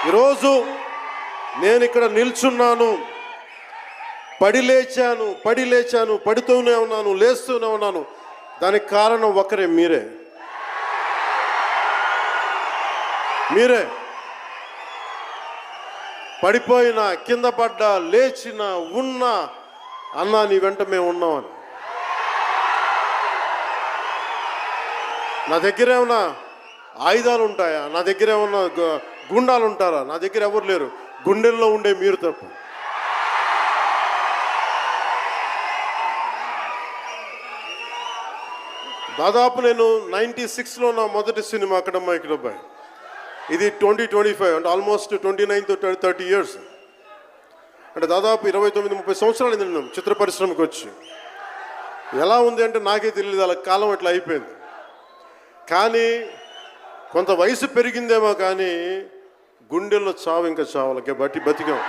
ఈరోజు నేను ఇక్కడ నిల్చున్నాను, పడి లేచాను, పడుతూనే ఉన్నాను, లేస్తూనే ఉన్నాను. దానికి కారణం ఒకరే, మీరే. పడిపోయినా, కింద పడ్డా, లేచినా, ఉన్నా, అన్నా నీ వెంట మేము ఉన్నామని. నా దగ్గర ఏమన్నా ఆయుధాలు ఉంటాయా? నా దగ్గర ఏమన్నా గుండాలు ఉంటారా? నా దగ్గర ఎవరు లేరు, గుండెల్లో ఉండే మీరు తప్ప. దాదాపు నేను 96లో నా మొదటి సినిమా అక్కడమ్మ ఇక్కడబ్బాయి. ఇది 2025, అంటే ఆల్మోస్ట్ 29 to 30 years. అంటే దాదాపు 29-30 సంవత్సరాలు నేను చిత్ర పరిశ్రమకు వచ్చి. ఎలా ఉంది అంటే నాకే తెలియదు, అలా కాలం ఇట్లా అయిపోయింది. కానీ కొంత వయసు పెరిగిందేమో కానీ గుండెల్లో చావు ఇంకా చావాలి, బతికాం.